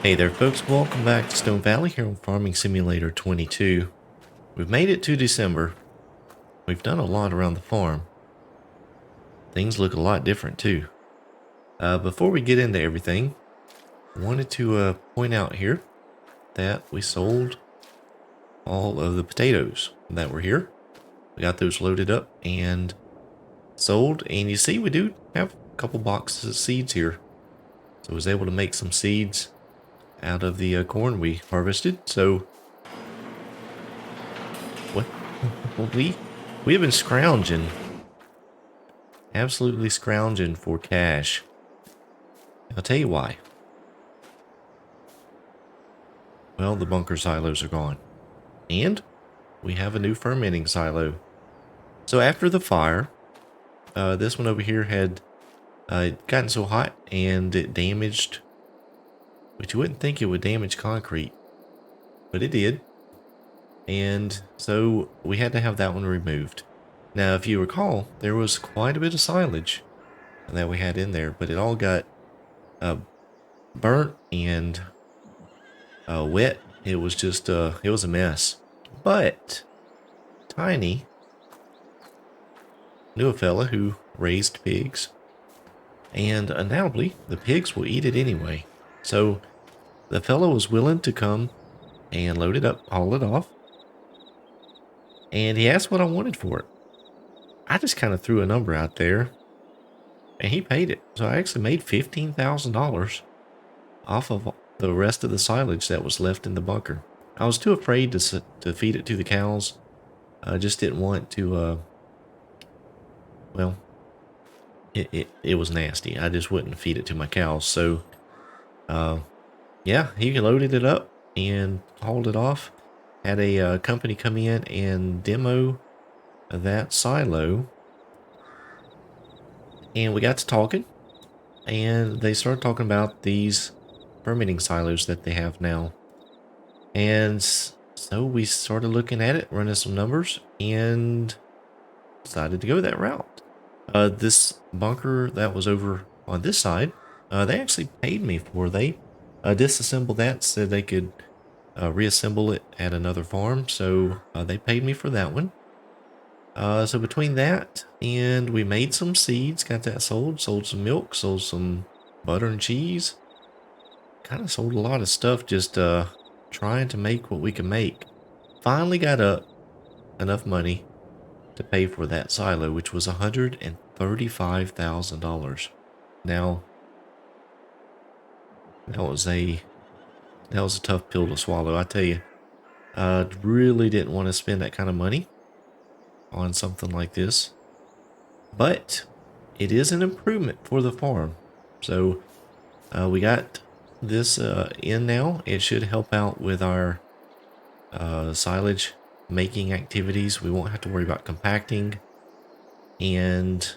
Hey there folks, welcome back to Stone Valley here on Farming Simulator 22. We've made it to December. We've done a lot around the farm. Things look a lot different too. Before we get into everything, I wanted to point out here that we sold all of the potatoes that were here. We got those loaded up and sold, and you see we do have a couple boxes of seeds here. So I was able to make some seeds out of the corn we harvested. So what we have been scrounging, absolutely scrounging for cash. I'll tell you why. Well, the bunker silos are gone, and we have a new fermenting silo. So after the fire, this one over here had gotten so hot and it damaged, which you wouldn't think it would damage concrete, but it did. And so we had to have that one removed. Now, if you recall, there was quite a bit of silage that we had in there, but it all got burnt and wet. It was just, it was a mess. But Tiny knew a fella who raised pigs, and undoubtedly the pigs will eat it anyway. So the fella was willing to come and load it up, haul it off, and he asked what I wanted for it. I just kind of threw a number out there, and he paid it. So I actually made $15,000 off of the rest of the silage that was left in the bunker. I was too afraid to feed it to the cows. I just didn't want to, well, it was nasty. I just wouldn't feed it to my cows. So, yeah, he loaded it up and hauled it off. Had a company come in and demo that silo. And we got to talking. And they started talking about these fermenting silos that they have now. And so we started looking at it, running some numbers, and decided to go that route. This bunker that was over on this side, they actually paid me for. They disassembled that, said they could reassemble it at another farm. So they paid me for that one. So between that and we made some seeds, got that sold some milk, sold some butter and cheese. Kind of sold a lot of stuff, just trying to make what we can make. Finally got up enough money to pay for that silo, which was $135,000. Now, that was a tough pill to swallow, I tell you. I really didn't want to spend that kind of money on something like this, but it is an improvement for the farm. So we got this in now. It should help out with our silage making activities. We won't have to worry about compacting, and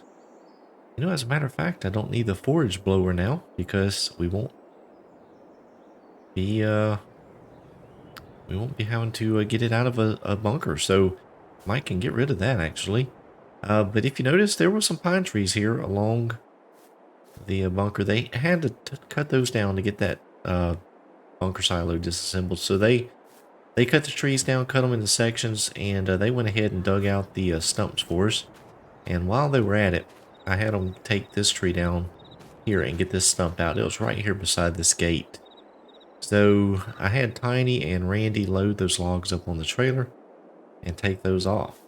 as a matter of fact, I don't need the forage blower now because we won't be having to get it out of a bunker. So Mike can get rid of that actually. But if you notice, there were some pine trees here along the bunker. They had to cut those down to get that bunker silo disassembled. So they cut the trees down, cut them into sections, and they went ahead and dug out the stumps for us. And while they were at it, I had them take this tree down here and get this stump out. It was right here beside this gate. So I had Tiny and Randy load those logs up on the trailer and take those off.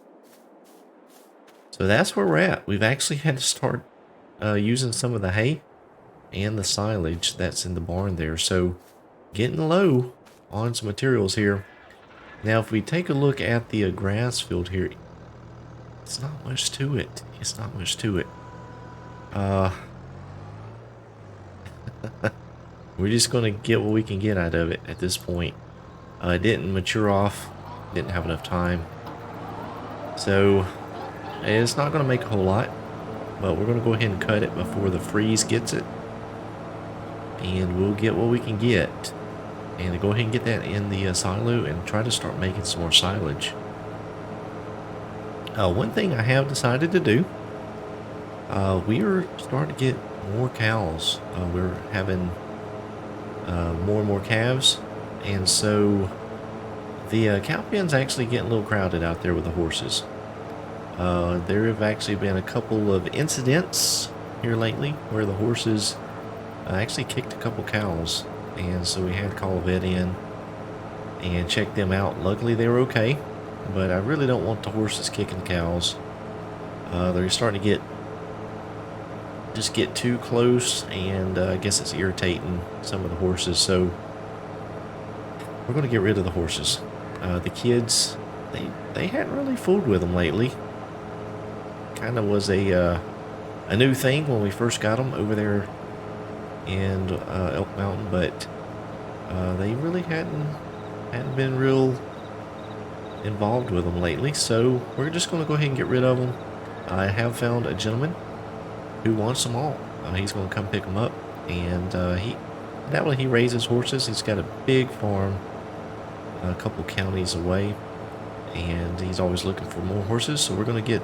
So that's where we're at. We've actually had to start using some of the hay and the silage that's in the barn there. So getting low on some materials here. Now, if we take a look at the grass field here, it's not much to it. It's not much to it. We're just going to get what we can get out of it at this point. It didn't mature off. Didn't have enough time. So it's not going to make a whole lot, but we're going to go ahead and cut it before the freeze gets it. And we'll get what we can get. And go ahead and get that in the silo and try to start making some more silage. One thing I have decided to do, we are starting to get more cows. We're having more and more calves, and so the cow pen's actually getting a little crowded out there with the horses. There have actually been a couple of incidents here lately where the horses actually kicked a couple cows, and so we had to call a vet in and check them out. Luckily they were okay, but I really don't want the horses kicking cows. They're starting to get too close, and I guess it's irritating some of the horses, so we're going to get rid of the horses. The kids, they hadn't really fooled with them lately. Kind of was a new thing when we first got them over there in Elk Mountain, but they really hadn't been real involved with them lately, so we're just going to go ahead and get rid of them. I have found a gentleman who wants them all. He's going to come pick them up, and he raises horses. He's got a big farm a couple counties away, and he's always looking for more horses, so we're going to get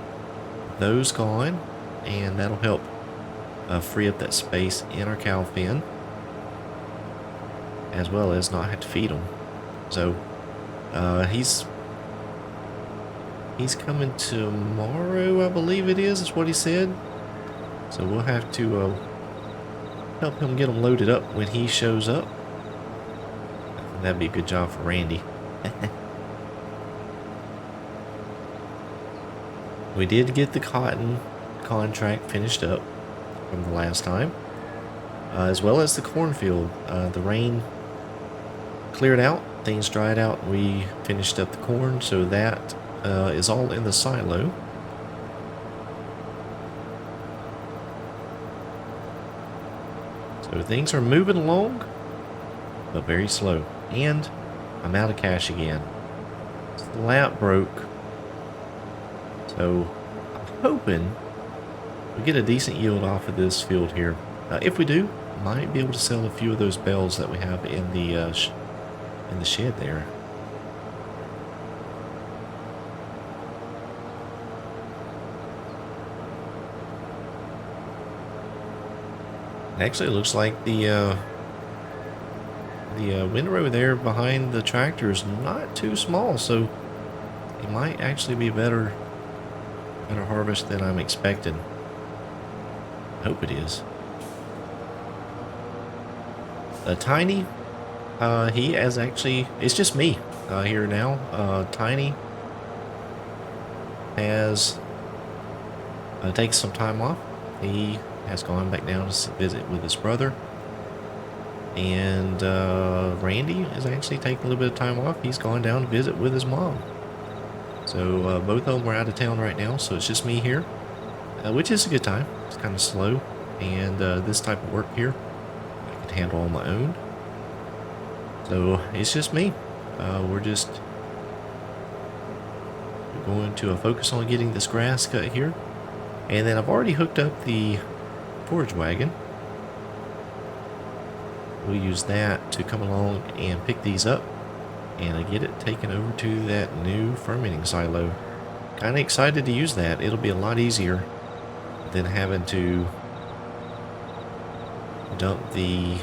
those gone, and that'll help free up that space in our cow pen, as well as not have to feed them. So he's coming tomorrow, I believe it is what he said. So we'll have to help him get them loaded up when he shows up. That'd be a good job for Randy. We did get the cotton contract finished up from the last time, as well as the cornfield. The rain cleared out, things dried out, we finished up the corn, so that is all in the silo. So things are moving along, but very slow. And I'm out of cash again. The lamp broke. So I'm hoping we get a decent yield off of this field here. If we do, might be able to sell a few of those bells that we have in the shed there. Actually, it looks like the windrow there behind the tractor is not too small, so it might actually be better harvest than I'm expecting. I hope it is. Tiny, he has actually, it's just me here now. Tiny has taken some time off. He has gone back down to visit with his brother. And Randy is actually taking a little bit of time off. He's gone down to visit with his mom. So both of them are out of town right now, so it's just me here, which is a good time. It's kind of slow, and this type of work here I can handle on my own. So it's just me. We're going to focus on getting this grass cut here, and then I've already hooked up the forage wagon. We'll use that to come along and pick these up and get it taken over to that new fermenting silo. Kind of excited to use that. It'll be a lot easier than having to dump the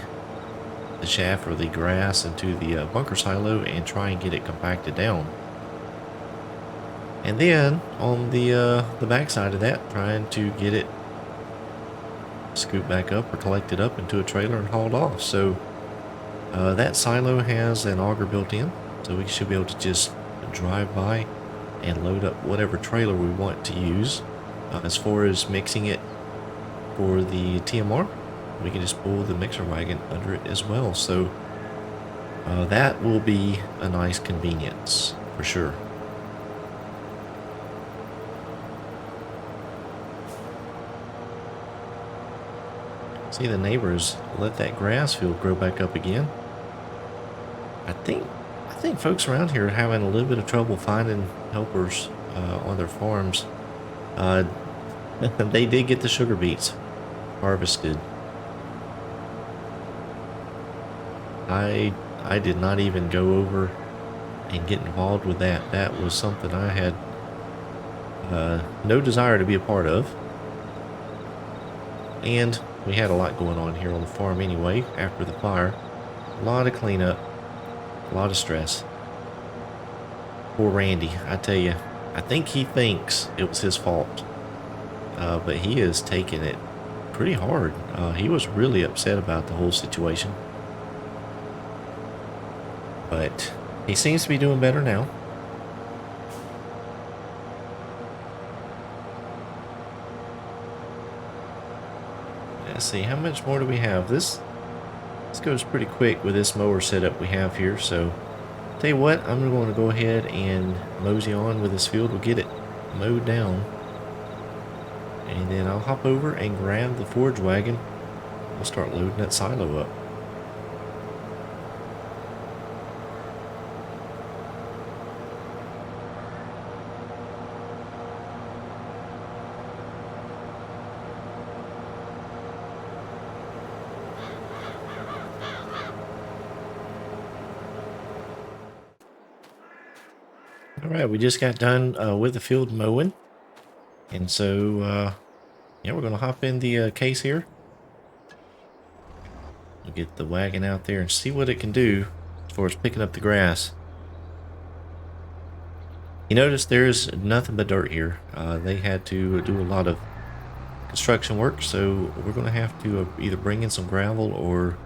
chaff or the grass into the bunker silo and try and get it compacted down. And then on the back side of that, trying to get it scooped back up or collected up into a trailer and hauled off. So that silo has an auger built in, so we should be able to just drive by and load up whatever trailer we want to use. As far as mixing it for the TMR, we can just pull the mixer wagon under it as well. So that will be a nice convenience for sure. See, the neighbors let that grass field grow back up again. I think folks around here are having a little bit of trouble finding helpers on their farms. They did get the sugar beets harvested. I did not even go over and get involved with that. That was something I had no desire to be a part of. And we had a lot going on here on the farm anyway after the fire. A lot of cleanup, a lot of stress. Poor Randy, I tell you. I think he thinks it was his fault, but he is taking it pretty hard. He was really upset about the whole situation, but he seems to be doing better now. Let's see, how much more do we have? This goes pretty quick with this mower setup we have here, so tell you what, I'm going to go ahead and mosey on with this field. We'll get it mowed down, and then I'll hop over and grab the forage wagon. We'll start loading that silo up. All right, we just got done with the field mowing, and so yeah, we're going to hop in the case here. We'll get the wagon out there and see what it can do as far as picking up the grass. You notice there's nothing but dirt here. They had to do a lot of construction work, so we're going to have to either bring in some gravel or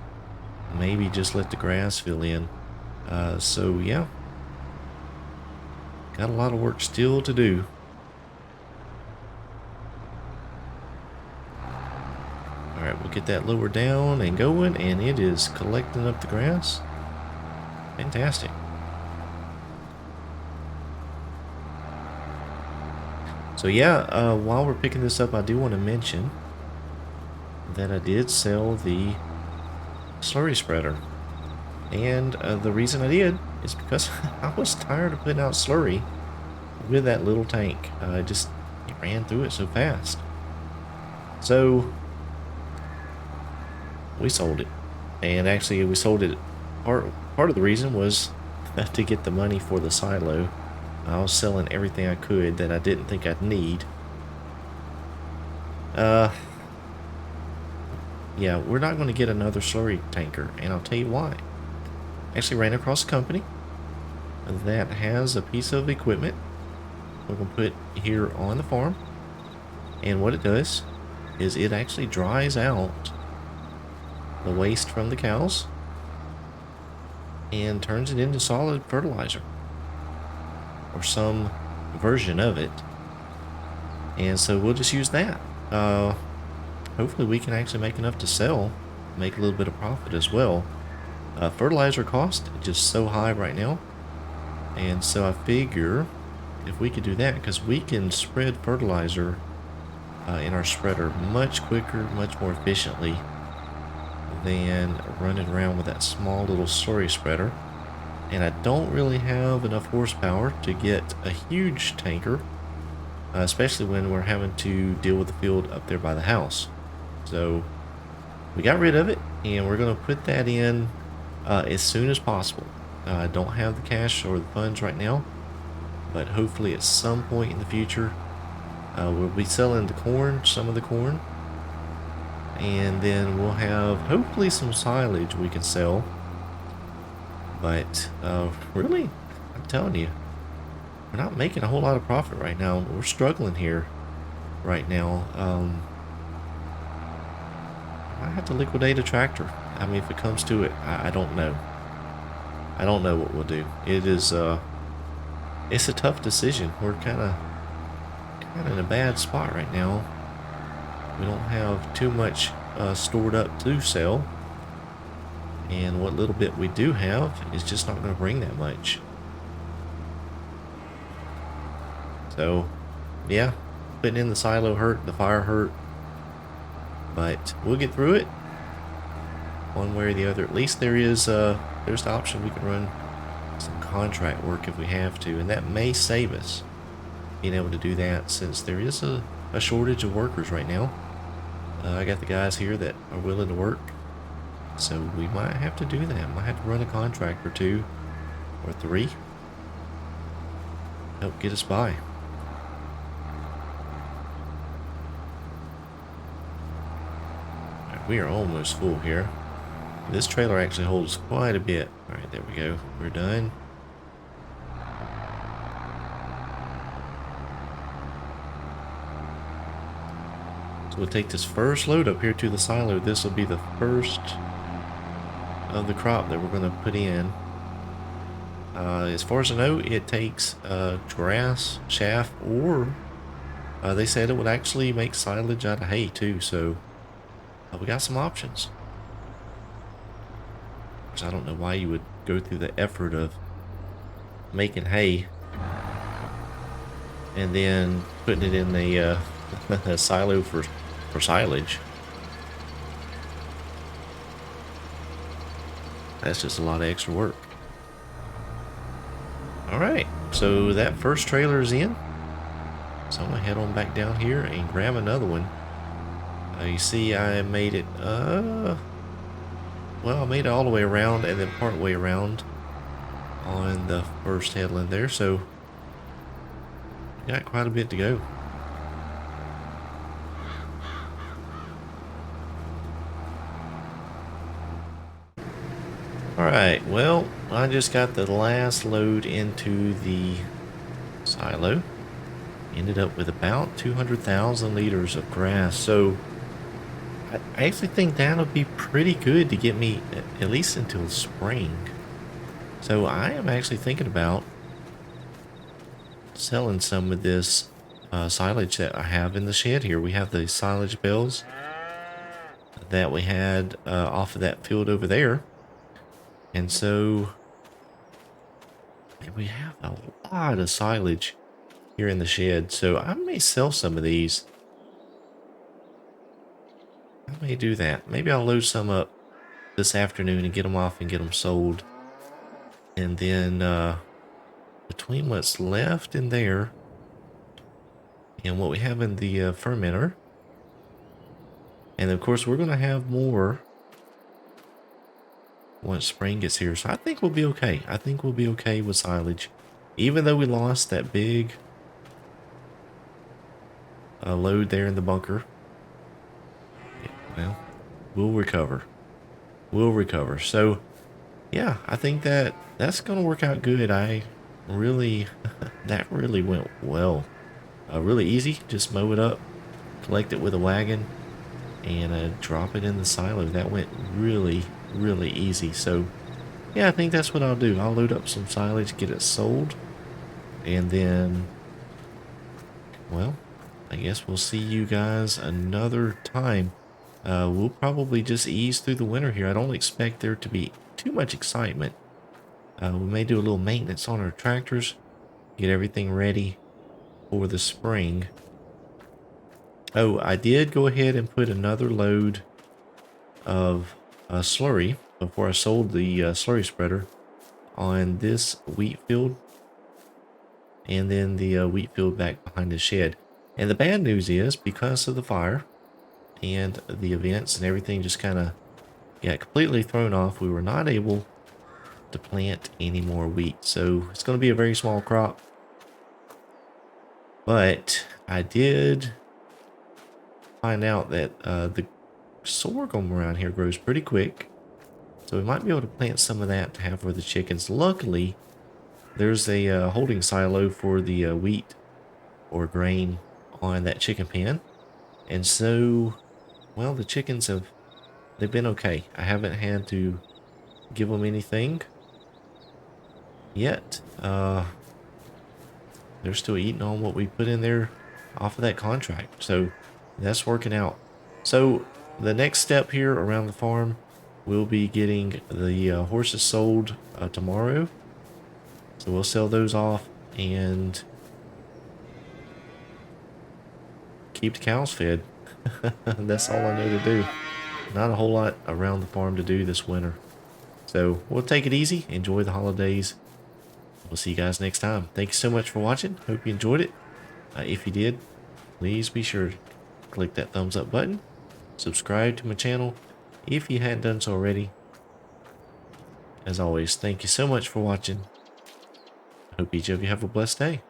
maybe just let the grass fill in. So yeah, got a lot of work still to do. Alright, we'll get that lower down and going, and it is collecting up the grass. Fantastic. So yeah, while we're picking this up, I do want to mention that I did sell the slurry spreader. And the reason I did is because I was tired of putting out slurry with that little tank. It ran through it so fast. So we sold it, and actually we sold it. Part of the reason was to get the money for the silo. I was selling everything I could that I didn't think I'd need. Yeah, we're not going to get another slurry tanker, and I'll tell you why. Actually ran across a company that has a piece of equipment we're going to put here on the farm, and what it does is it actually dries out the waste from the cows and turns it into solid fertilizer or some version of it, and so we'll just use that. Hopefully we can actually make enough to sell, make a little bit of profit as well. Fertilizer cost is just so high right now, and so I figure if we could do that, because we can spread fertilizer in our spreader much quicker, much more efficiently than running around with that small little slurry spreader. And I don't really have enough horsepower to get a huge tanker, especially when we're having to deal with the field up there by the house. So we got rid of it, and we're going to put that in as soon as possible. I don't have the cash or the funds right now, but hopefully at some point in the future we'll be selling the corn, some of the corn, and then we'll have hopefully some silage we can sell. But really, I'm telling you, we're not making a whole lot of profit right now. We're struggling here right now. I have to liquidate a tractor. I mean, if it comes to it, I don't know. I don't know what we'll do. It is it's a tough decision. We're kind of in a bad spot right now. We don't have too much stored up to sell, and what little bit we do have is just not going to bring that much. So yeah, putting in the silo hurt, the fire hurt, but we'll get through it one way or the other. At least there's the option we can run some contract work if we have to, and that may save us being able to do that, since there is a shortage of workers right now. I got the guys here that are willing to work, so we might have to do that. Might have to run a contract or 2 or 3, help get us by. Right, we are almost full here. This trailer actually holds quite a bit. All right, there we go. We're done. So we'll take this first load up here to the silo. This will be the first of the crop that we're going to put in. As far as I know, it takes grass, chaff, or they said it would actually make silage out of hay too. So we got some options. Which I don't know why you would go through the effort of making hay and then putting it in a, a silo for silage. That's just a lot of extra work. Alright, so that first trailer is in. So I'm gonna head on back down here and grab another one. You see I made it, well, I made it all the way around and then part way around on the first headland there, so got quite a bit to go. Alright, well, I just got the last load into the silo. Ended up with about 200,000 liters of grass, so I actually think that'll be pretty good to get me at least until spring. So I am actually thinking about selling some of this silage that I have in the shed here. We have the silage bales that we had off of that field over there. And so we have a lot of silage here in the shed. So I may sell some of these. I may do that. Maybe I'll load some up this afternoon and get them off and get them sold. And then between what's left in there and what we have in the fermenter, and of course we're going to have more once spring gets here, so I think we'll be okay. I think we'll be okay with silage, even though we lost that big load there in the bunker. Yeah, well, we'll recover. We'll recover. So yeah, I think that's gonna work out good. I really that really went well. Really easy. Just mow it up, collect it with a wagon, and drop it in the silo. That went really easy. So yeah, I think that's what I'll do. I'll load up some silage, get it sold, and then, well, I guess we'll see you guys another time. We'll probably just ease through the winter here. I don't expect there to be too much excitement. We may do a little maintenance on our tractors, get everything ready for the spring. Oh, I did go ahead and put another load of slurry before I sold the slurry spreader on this wheat field, and then the wheat field back behind the shed. And the bad news is, because of the fire and the events and everything just kind of got completely thrown off, we were not able to plant any more wheat. So it's going to be a very small crop. But I did find out that the sorghum around here grows pretty quick. So we might be able to plant some of that to have for the chickens. Luckily, there's a holding silo for the wheat or grain on that chicken pen. And so, well, the chickens they've been okay. I haven't had to give them anything yet. They're still eating on what we put in there off of that contract. So that's working out. So the next step here around the farm, we'll be getting the horses sold tomorrow. So we'll sell those off and keep the cows fed. That's all I know to do. Not a whole lot around the farm to do this winter. So we'll take it easy. Enjoy the holidays. We'll see you guys next time. Thank you so much for watching. Hope you enjoyed it. If you did, please be sure to click that thumbs up button. Subscribe to my channel if you hadn't done so already. As always, thank you so much for watching. Hope each of you have a blessed day.